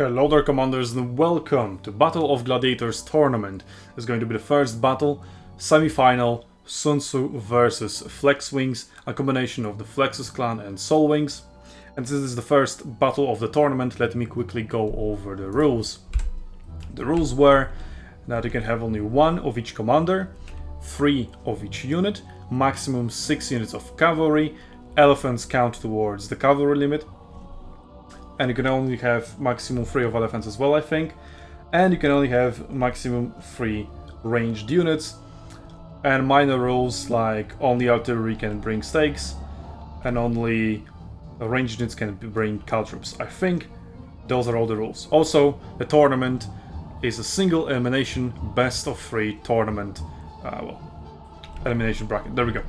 Hello there, commanders, and welcome to Battle of Gladiators tournament. It's going to be the first battle, semi-final, SUNTZU versus FlexWings, a combination of the Flexus clan and SolWings. And this is the first battle of the tournament. Let me quickly go over the rules. The rules were that you can have only one of each commander, 3 of each unit, maximum 6 units of cavalry, elephants count towards the cavalry limit, and you can only have maximum 3 of elephants as well, I think, and you can only have maximum 3 ranged units, and minor rules like only artillery can bring stakes, and only ranged units can bring caltrops. I think those are all the rules. Also, the tournament is a single elimination best of 3 tournament, elimination bracket. There we go.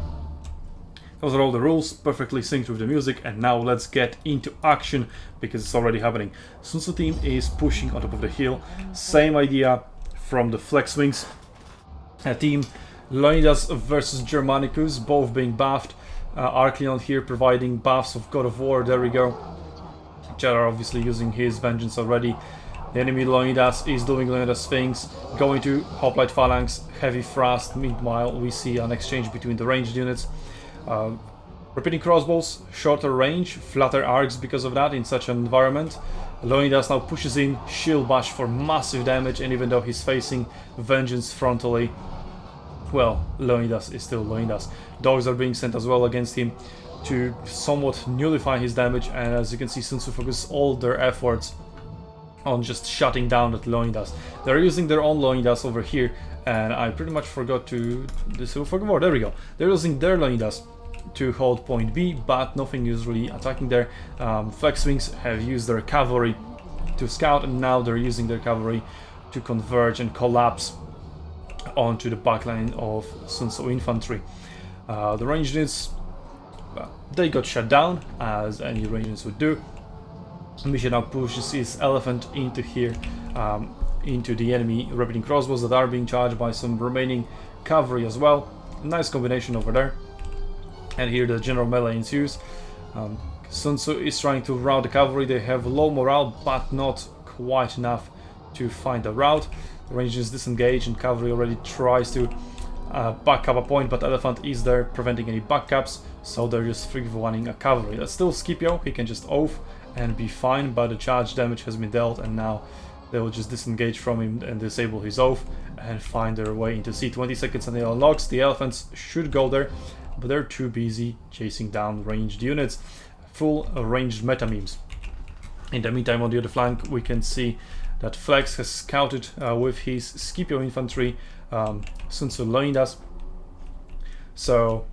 Those are all the rules, perfectly synced with the music, and now let's get into action because it's already happening. SUNTZU team is pushing on top of the hill. Same idea from the FlexWings team. Leonidas versus Germanicus, both being buffed. Arcleon here providing buffs of God of War, there we go. Jera obviously using his vengeance already. The enemy Leonidas is doing Leonidas things, going to Hoplite Phalanx, heavy thrust. Meanwhile, we see an exchange between the ranged units. Repeating crossbows, shorter range, flatter arcs because of that in such an environment. Leonidas now pushes in shield bash for massive damage, and even though he's facing vengeance frontally, well, Leonidas is still Leonidas. Dogs are being sent as well against him to somewhat nullify his damage, and as you can see, SUNTZU focus all their efforts on just shutting down that Leonidas. They're using their own Leonidas over here, and I pretty much forgot to forget. There we go. They're using their Leonidas to hold point B, but nothing is really attacking there. FlexWings have used their cavalry to scout, and now they're using their cavalry to converge and collapse onto the backline of SUNTZU infantry. The ranged units, they got shut down, as any ranged units would do. Misha now pushes his elephant into here, into the enemy repeating crossbows that are being charged by some remaining cavalry as well. Nice combination over there. And here the general melee ensues. SUNTZU is trying to rout the cavalry. They have low morale, but not quite enough to find a route. The rangers disengage, and cavalry already tries to back up a point, but elephant is there preventing any backups, so they're just 3v1ing a cavalry. That's still Scipio. He can just oath and be fine, but the charge damage has been dealt, and now they will just disengage from him and disable his oath and find their way into C. 20 seconds and it unlocks. The elephants should go there, but they're too busy chasing down ranged units. Full ranged meta memes. In the meantime, on the other flank, we can see that Flex has scouted with his Scipio infantry, SUNTZU Leonidas. So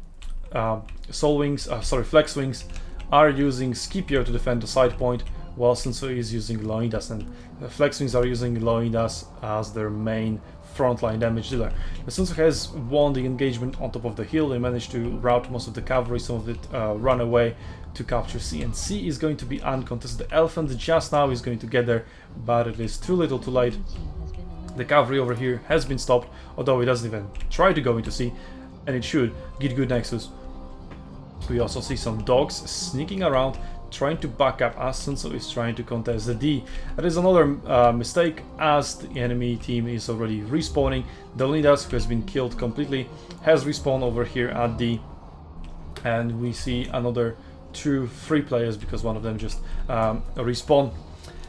FlexWings are using Scipio to defend the side point, while SUNTZU is using Leonidas, and FlexWings are using Leonidas as their main frontline damage dealer. SUNTZU has won the engagement on top of the hill. They managed to rout most of the cavalry, some of it run away to capture C, and C is going to be uncontested. The elephant just now is going to get there, but it is too little too late. The cavalry over here has been stopped, although it doesn't even try to go into C, and it should get good nexus. We also see some dogs sneaking around, trying to back up as SUNTZU is trying to contest the D. That is another mistake, as the enemy team is already respawning. The Leonidas, who has been killed completely, has respawned over here at D, and we see another 2-3 players because one of them just respawn,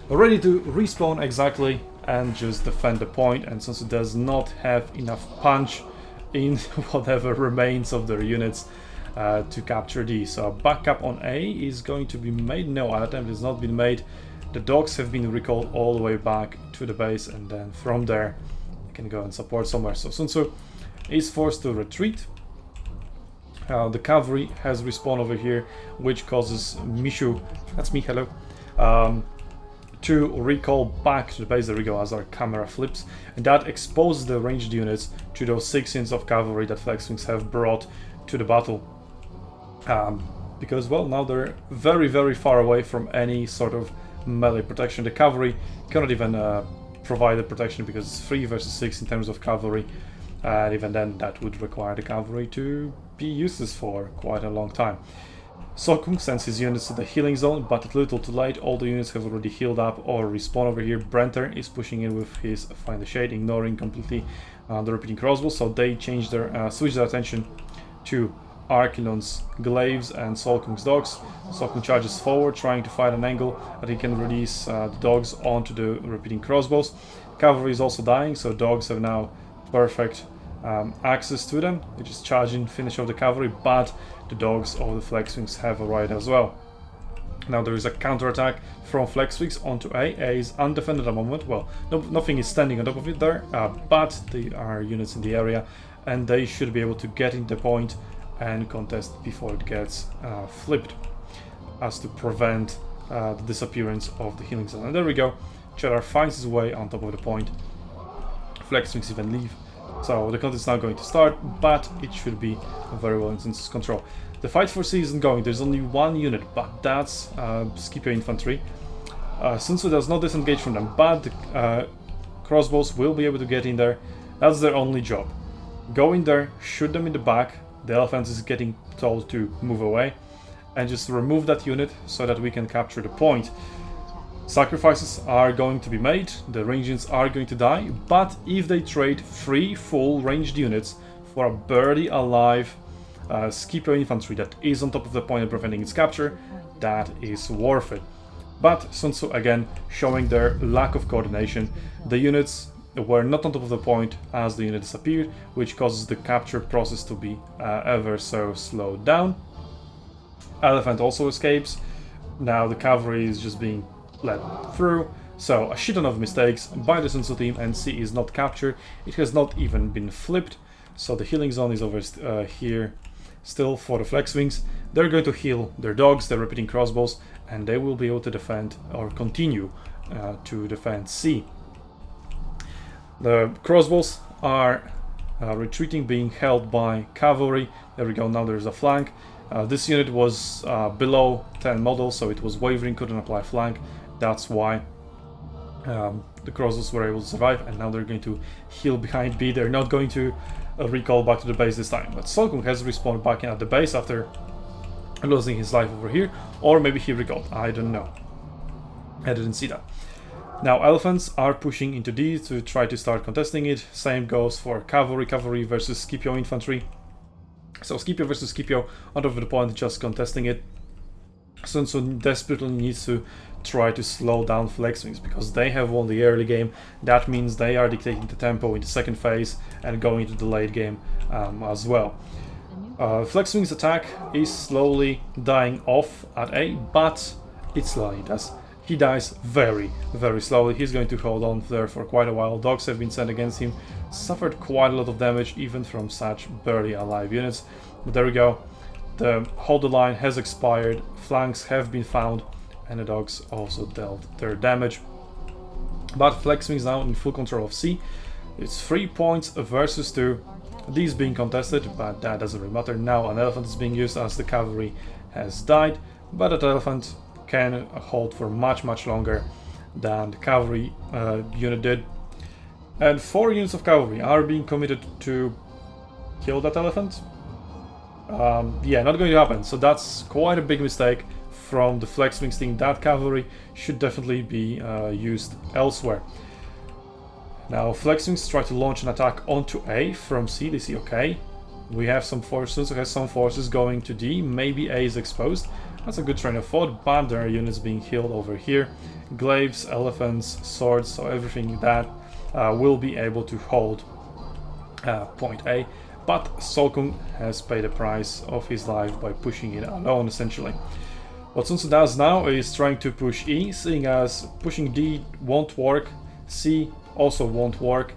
ready to respawn exactly and just defend the point, and SUNTZU does not have enough punch in whatever remains of their units to capture D. So a backup on A is going to be made. No, an attempt has not been made. The dogs have been recalled all the way back to the base, and then from there they can go and support somewhere. So SUNTZU is forced to retreat. The cavalry has respawned over here, which causes Mishu, that's me, hello, to recall back to the base. There we go, as our camera flips, and that exposes the ranged units to those 6 units of cavalry that FlexWings have brought to the battle. Because, well, now they're very, very far away from any sort of melee protection. The cavalry cannot even provide the protection because it's 3 versus 6 in terms of cavalry, and even then that would require the cavalry to be useless for quite a long time. Sokung sends his units to the healing zone, but it's little too late. All the units have already healed up or respawn over here. Brenter is pushing in with his Find the Shade, ignoring completely the repeating crossbows, so they change their switch their attention to Archilon's glaives and Solkung's dogs. Solkung charges forward, trying to find an angle that he can release the dogs onto the repeating crossbows. Cavalry is also dying, so dogs have now perfect access to them. They just charge in, finish off the cavalry, but the dogs of the FlexWings have arrived as well. Now there is a counterattack from FlexWings onto A. A is undefended at the moment. Well, nothing is standing on top of it there, but there are units in the area, and they should be able to get in the point and contest before it gets flipped, as to prevent the disappearance of the healing zone. And there we go. Cheddar finds his way on top of the point. FlexWings even leave. So the contest is now going to start, but it should be very well in SUNTZU's control. The fight for C isn't going. There's only one unit, but that's Scipio infantry. SUNTZU does not disengage from them, but the crossbows will be able to get in there. That's their only job. Go in there, shoot them in the back. The elephant is getting told to move away, and just remove that unit so that we can capture the point. Sacrifices are going to be made, the ranged are going to die, but if they trade 3 full ranged units for a barely alive Scipio infantry that is on top of the point and preventing its capture, that is worth it. But SUNTZU again showing their lack of coordination. The units were not on top of the point as the unit disappeared, which causes the capture process to be ever so slowed down. Elephant also escapes. Now the cavalry is just being led through, so a shit ton of mistakes by the SUNTZU team, and C is not captured. It has not even been flipped, so the healing zone is over here still for the FlexWings. They're going to heal their dogs, their repeating crossbows, and they will be able to defend or continue to defend C. The crossbows are retreating, being held by cavalry. There we go, now there's a flank. This unit was below 10 models, so it was wavering, couldn't apply flank. That's why the crossbows were able to survive, and now they're going to heal behind B. They're not going to recall back to the base this time, but Solkung has respawned back in at the base after losing his life over here, or maybe he recalled, I don't know. I didn't see that. Now elephants are pushing into D to try to start contesting it. Same goes for cavalry versus Scipio infantry. So Scipio versus Scipio out of the point, just contesting it. SUNTZU desperately needs to try to slow down FlexWings because they have won the early game. That means they are dictating the tempo in the second phase and going into the late game as well. FlexWings attack is slowly dying off at A, but it slowly does. He dies very, very slowly. He's going to hold on there for quite a while. Dogs have been sent against him. Suffered quite a lot of damage, even from such barely alive units. But there we go. The hold the line has expired. Flanks have been found, and the dogs also dealt their damage. But FlexWings now in full control of C. It's 3 points versus 2. These being contested, but that doesn't really matter. Now an elephant is being used as the cavalry has died, but that elephant can hold for much longer than the cavalry unit did. And 4 units of cavalry are being committed to kill that elephant. Yeah, not going to happen. So that's quite a big mistake from the FlexWings team. That cavalry should definitely be used elsewhere. Now FlexWings try to launch an attack onto A from C. They see, okay, we have some forces, has some forces going to D. Maybe A is exposed. That's a good train of thought, but there are units being healed over here. Glaives, elephants, swords, so everything that will be able to hold point A. But Solkung has paid the price of his life by pushing it alone, essentially. What SUNTZU does now is trying to push E, seeing as pushing D won't work, C also won't work.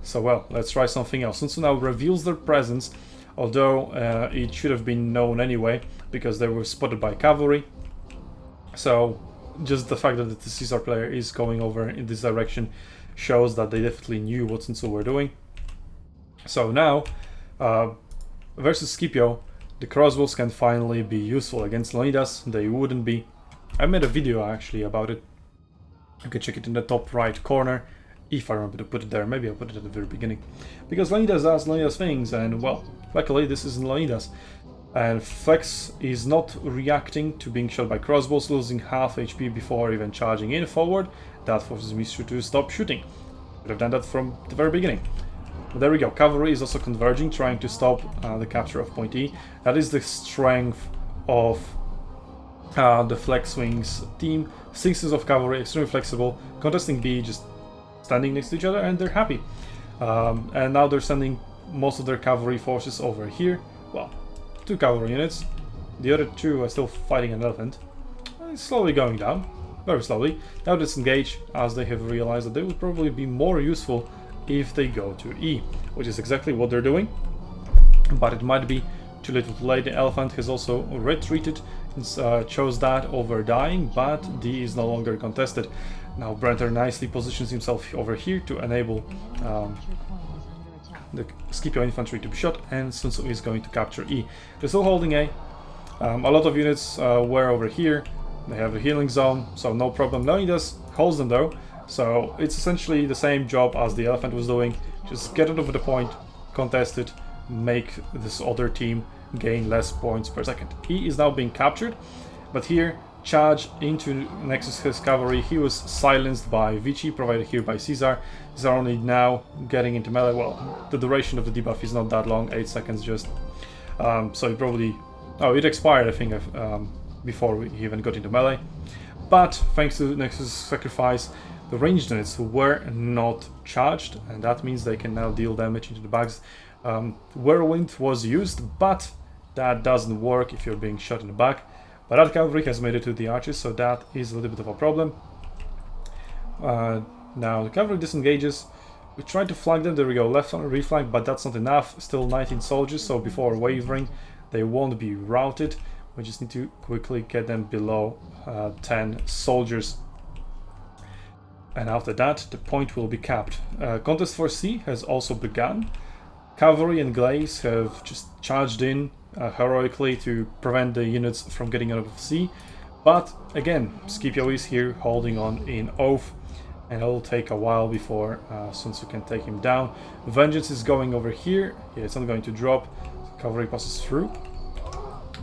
So well, let's try something else. SUNTZU now reveals their presence, although it should have been known anyway, because they were spotted by cavalry. So just the fact that the Caesar player is going over in this direction shows that they definitely knew what SUNTZU were doing. So now, versus Scipio, the crossbows can finally be useful. Against Leonidas, they wouldn't be. I made a video actually about it. You can check it in the top right corner, if I remember to put it there. Maybe I'll put it at the very beginning. Because Leonidas does Leonidas things, and well, luckily this isn't Leonidas. And Flex is not reacting to being shot by crossbows, losing half HP before even charging in forward. That forces me to stop shooting. Could have done that from the very beginning. But there we go. Cavalry is also converging, trying to stop the capture of point E. That is the strength of the FlexWings team. 6 of cavalry, extremely flexible, contesting B, just standing next to each other, and they're happy. And now they're sending most of their cavalry forces over here. Well, 2 cavalry units. The other 2 are still fighting an elephant. It's slowly going down, very slowly. Now disengage, as they have realized that they would probably be more useful if they go to E, which is exactly what they're doing. But it might be too little too late. The elephant has also retreated, chose that over dying, but D is no longer contested. Now Brenter nicely positions himself over here to enable the Scipio infantry to be shot, and SUNTZU is going to capture E. They're still holding A. A lot of units were over here. They have a healing zone, so no problem. Leonidas holds them though, so it's essentially the same job as the elephant was doing. Just get it over the point, contest it, make this other team gain less points per second. E is now being captured, but here charge into Nexus' cavalry. He was silenced by Vici, provided here by Caesar. These are only now getting into melee. Well, the duration of the debuff is not that long, 8 seconds just. So it probably... Oh, it expired, I think, before we even got into melee. But thanks to Nexus' sacrifice, the ranged units were not charged, and that means they can now deal damage into the bags. Whirlwind was used, but that doesn't work if you're being shot in the back. But that cavalry has made it to the archers, so that is a little bit of a problem. Now the cavalry disengages. We try to flank them. There we go, left on reflank, but that's not enough. Still 19 soldiers, so before wavering, they won't be routed. We just need to quickly get them below 10 soldiers. And after that, the point will be capped. Contest for C has also begun. Cavalry and Glaze have just charged in heroically to prevent the units from getting out of C. But again, Scipio is here holding on in oath, and it'll take a while before SUNTZU can take him down. Vengeance is going over here. Yeah, it's not going to drop. Cavalry passes through.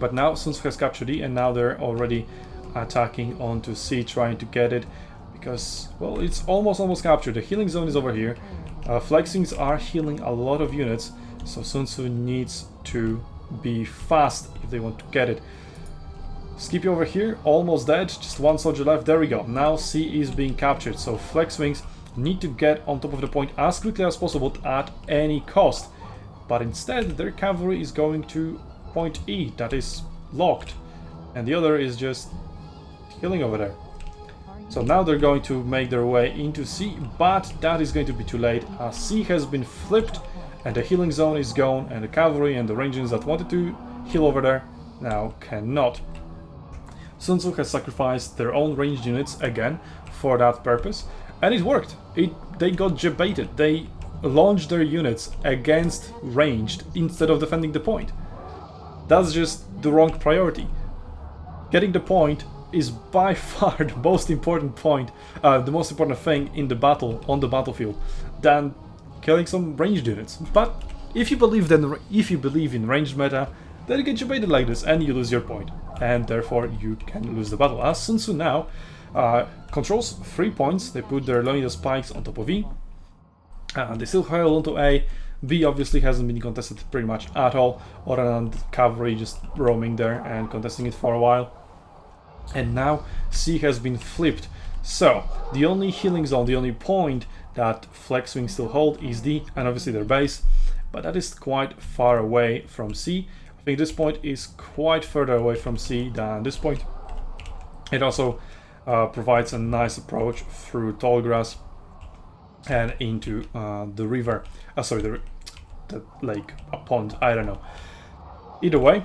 But now SUNTZU has captured E, and now they're already attacking onto C, trying to get it. Because, well, it's almost captured. The healing zone is over here. FlexWings are healing a lot of units, so SUNTZU needs to be fast if they want to get it. Scipio over here, almost dead, just 1 soldier left. There we go. Now C is being captured, so FlexWings need to get on top of the point as quickly as possible at any cost. But instead, their cavalry is going to point E, that is locked, and the other is just healing over there. So now they're going to make their way into C, but that is going to be too late, as C has been flipped and the healing zone is gone, and the cavalry and the rangers that wanted to heal over there now cannot. SUNTZU has sacrificed their own ranged units again for that purpose, and it worked. They got jebaited. They launched their units against ranged instead of defending the point. That's just the wrong priority. Getting the point is by far the most important point, the most important thing in the battle, on the battlefield, than killing some ranged units. But if you believe in ranged meta, then you get jebaited like this and you lose your point, and therefore you can lose the battle. As SUNTZU now controls 3 points. They put their Leonidas spikes on top of E. They still hold onto A. B obviously hasn't been contested pretty much at all, other than the cavalry just roaming there and contesting it for a while. And now C has been flipped. So the only healing zone, the only point that FlexWings still hold is D, and obviously their base, but that is quite far away from C. I think this point is quite further away from C than this point. It also provides a nice approach through tall grass and into the river. Sorry, the lake, a pond, I don't know. Either way,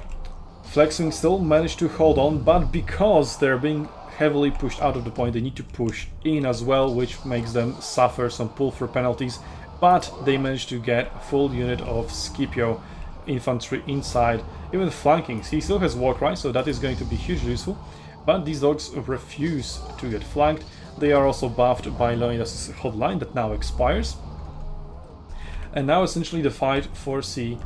FlexWings still managed to hold on, but because they're being heavily pushed out of the point, they need to push in as well, which makes them suffer some pull-through penalties. But they managed to get a full unit of Scipio infantry inside, even flanking. He still has war cry, so that is going to be hugely useful. But these dogs refuse to get flanked. They are also buffed by Leonidas' hotline that now expires. And now essentially the fight for C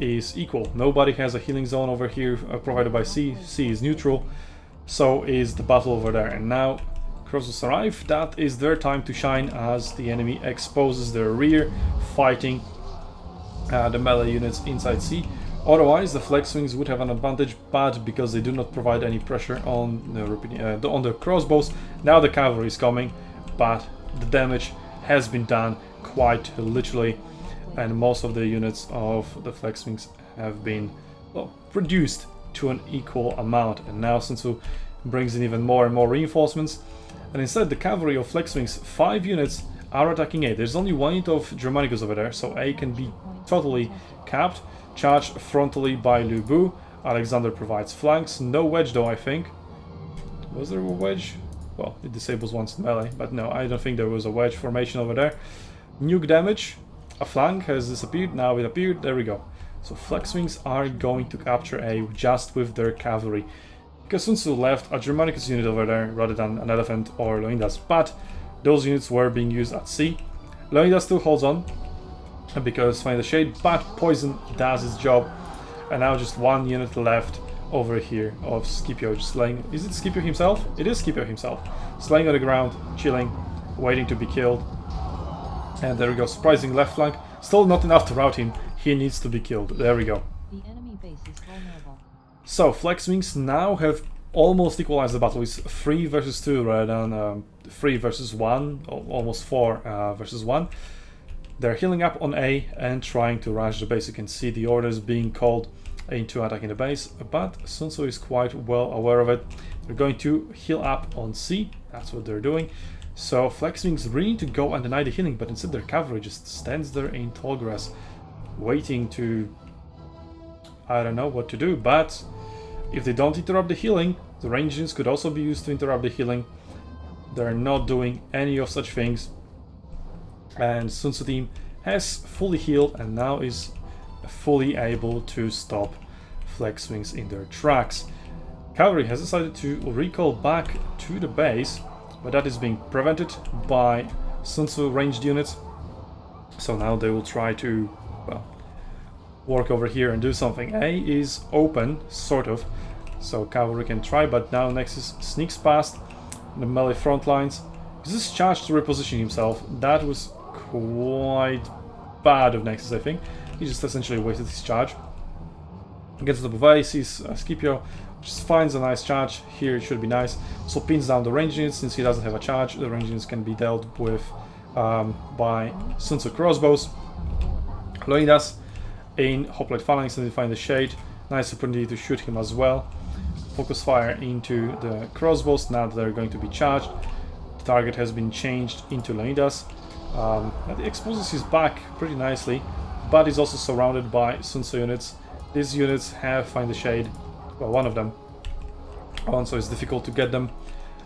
is equal. Nobody has a healing zone over here provided by C. C is neutral, so is the battle over there. And now crossbows arrive. That is their time to shine as the enemy exposes their rear, fighting the melee units inside C. Otherwise, the FlexWings would have an advantage, but because they do not provide any pressure on the crossbows, now the cavalry is coming, but the damage has been done quite literally, and most of the units of the FlexWings have been, well, reduced to an equal amount. And now SUNTZU brings in even more and more reinforcements, and instead the cavalry of FlexWings, 5 units, are attacking A. There's only 1 unit of Germanicus over there, so A can be totally capped. Charged frontally by Lu Bu. Alexander provides flanks. No wedge though, I think. Was there a wedge? Well, it disables one's melee, but no, I don't think there was a wedge formation over there. Nuke damage. A flank has disappeared. Now it appeared. There we go. So FlexWings are going to capture A just with their cavalry, because SUNTZU left a Germanicus unit over there rather than an elephant or Leonidas, but those units were being used at C. Leonidas still holds on, because Find the Shade, but Poison does its job, and now just 1 unit left over here of Scipio just laying. Is it Scipio himself? It is Scipio himself. Just laying on the ground, chilling, waiting to be killed. And there we go, surprising left flank. Still not enough to rout him, he needs to be killed. There we go. The enemy base is vulnerable. So FlexWings now have almost equalized the battle. It's 3 versus 2 rather than 3 versus 1, almost 4 versus 1. They're healing up on A and trying to rush the base. You can see the orders being called into attacking the base, but SUNTZU is quite well aware of it. They're going to heal up on C, that's what they're doing. So FlexWings really need to go and deny the healing, but instead their cavalry just stands there in tall grass, waiting to... I don't know what to do, but if they don't interrupt the healing, the range units could also be used to interrupt the healing. They're not doing any of such things. And SUNTZU team has fully healed and now is fully able to stop FlexWings in their tracks. Cavalry has decided to recall back to the base, but that is being prevented by SUNTZU ranged units. So now they will try to, well, work over here and do something. A is open, sort of, so cavalry can try, but now Nexus sneaks past the melee front lines. This is charged to reposition himself. That was quite bad of Nexus, I think. He just essentially wasted his charge. Gets the top of A, sees Scipio, just finds a nice charge. Here it should be nice. So pins down the range units. Since he doesn't have a charge, the range units can be dealt with by SUNTZU crossbows. Leonidas in Hoplite Phalanx and Find the Shade. Nice opportunity to shoot him as well. Focus fire into the crossbows. Now they're going to be charged. The target has been changed into Leonidas. It exposes his back pretty nicely, but he's also surrounded by SUNTZU units. These units have Find the Shade, well, one of them, so it's difficult to get them.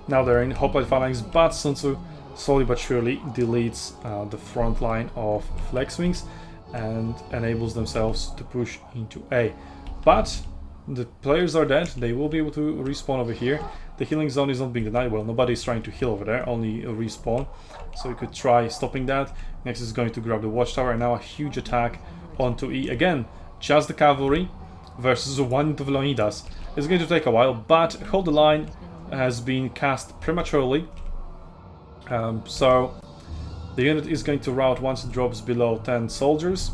Now they're in Hoplite Phalanx, but SUNTZU slowly but surely deletes the front line of FlexWings and enables themselves to push into A. But the players are dead, they will be able to respawn over here. The healing zone is not being denied. Well, nobody's trying to heal over there, only a respawn. So we could try stopping that. Next is going to grab the watchtower, and now a huge attack onto E. Again, just the cavalry versus 1 of Leonidas. It's going to take a while, but Hold the Line has been cast prematurely. So the unit is going to rout once it drops below 10 soldiers.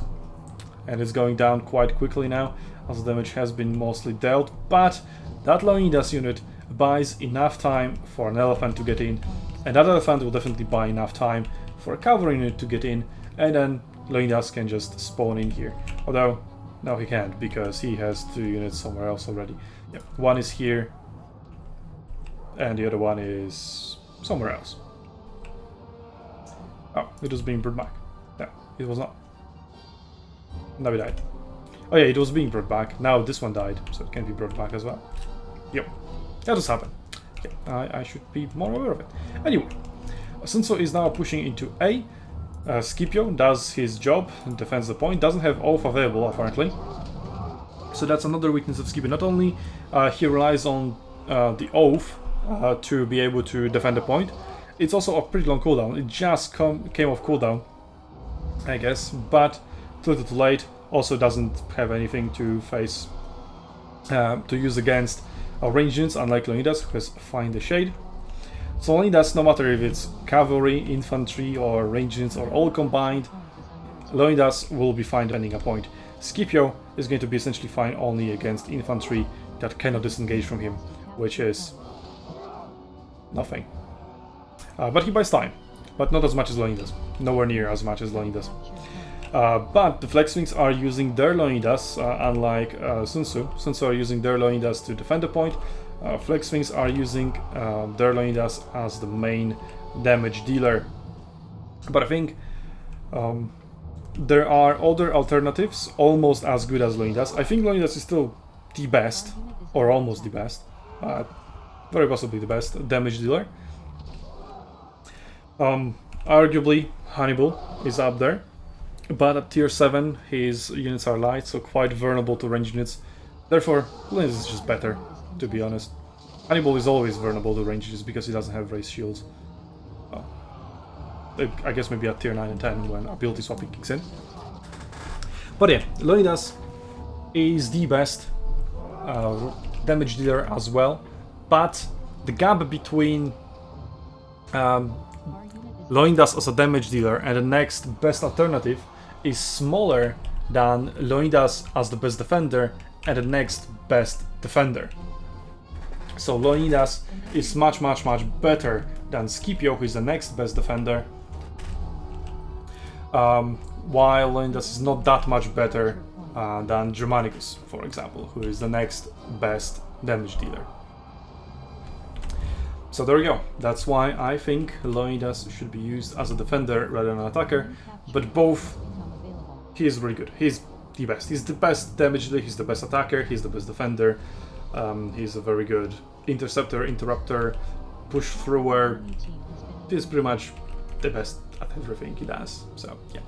And it's going down quite quickly now, as the damage has been mostly dealt. But that Leonidas unit buys enough time for an elephant to get in, and that elephant will definitely buy enough time for a cavalry unit to get in, and then Leonidas can just spawn in here. Although, no, he can't, because he has 2 units somewhere else already. Yep. One is here, and the other one is somewhere else. Oh, it was being brought back. No, it was not. Now it died. Oh yeah, it was being brought back. Now this one died, so it can be brought back as well. Yep. That does happen. Yeah, I should be more aware of it. Anyway, SUNTZU is now pushing into A. Scipio does his job and defends the point. Doesn't have Oath available, apparently. So that's another weakness of Scipio. Not only he relies on the Oath to be able to defend the point, it's also a pretty long cooldown. It just came off cooldown, I guess, but too little too late. also doesn't have anything to face to use against ranged units, unlike Leonidas, who has Find the Shade. So Leonidas, no matter if it's cavalry, infantry, or ranged units, or all combined, Leonidas will be fine defending a point. Scipio is going to be essentially fine only against infantry that cannot disengage from him, which is nothing. But he buys time, but not as much as Leonidas. Nowhere near as much as Leonidas. But the FlexWings are using their Leonidas, unlike SUNTZU. SUNTZU are using their Leonidas to defend the point. FlexWings are using their Leonidas as the main damage dealer. But I think there are other alternatives almost as good as Leonidas. I think Leonidas is still the best, or almost the best, very possibly the best damage dealer. Arguably, Hannibal is up there, but at tier 7 his units are light, so quite vulnerable to ranged units. Therefore, Leonidas is just better, to be honest. Hannibal is always vulnerable to ranged units because he doesn't have raised shields. I guess maybe at tier 9 and 10 when ability swapping kicks in. But yeah, Leonidas is the best damage dealer as well, but the gap between Leonidas as a damage dealer and the next best alternative is smaller than Leonidas as the best defender and the next best defender. So Leonidas is much better than Scipio, who is the next best defender, while Leonidas is not that much better than Germanicus, for example, who is the next best damage dealer. So there we go. That's why I think Leonidas should be used as a defender rather than an attacker, but both, he is really good. He's the best. He's the best damage dealer, he's the best attacker, he's the best defender. He's a very good interceptor, interrupter, push thrower. He's pretty much the best at everything he does. So yeah.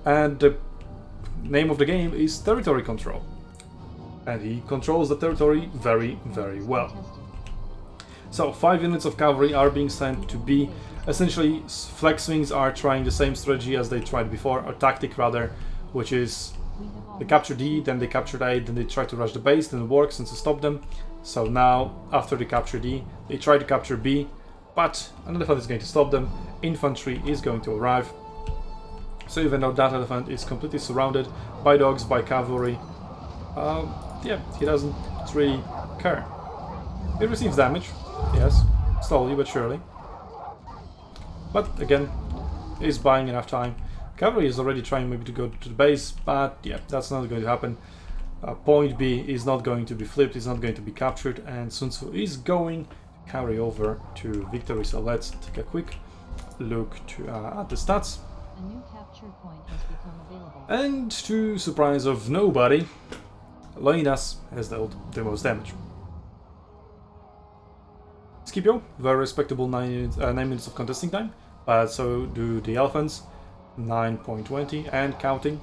And the name of the game is territory control. And he controls the territory very well. So 5 units of cavalry are being sent to B. Essentially, FlexWings are trying the same strategy as they tried before, or tactic rather, which is they capture D, then they capture A, then they try to rush the base, then it works and to stop them. So now, after they capture D, they try to capture B, but an elephant is going to stop them. Infantry is going to arrive. So even though that elephant is completely surrounded by dogs, by cavalry, yeah, he doesn't really care. He receives damage, yes, slowly but surely. But again, he's buying enough time. Cavalry is already trying maybe to go to the base, but yeah, that's not going to happen. Point B is not going to be flipped, it's not going to be captured, and SUNTZU is going to carry over to victory. So let's take a quick look at the stats. A new capture point has become available. And to surprise of nobody, Leonidas has dealt the most damage. Scipio, very respectable 9 minutes of contesting time, but so do the elephants, 9.20 and counting,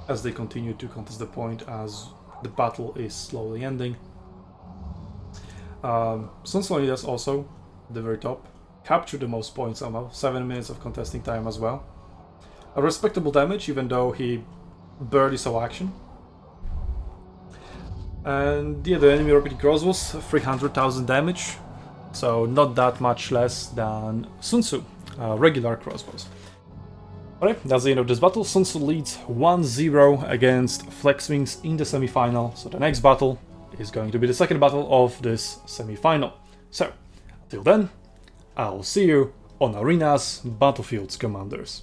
as they continue to contest the point as the battle is slowly ending. SUNTZU Leonidas also, at the very top, captured the most points somehow, 7 minutes of contesting time as well. A respectable damage, even though he barely saw action. And yeah, the enemy repeating cross was 300,000 damage, so not that much less than SUNTZU, regular crossbows. Alright, that's the end of this battle. SUNTZU leads 1-0 against FlexWings in the semi-final, so the next battle is going to be the second battle of this semi-final. So, till then, I'll see you on Arena's Battlefields, Commanders.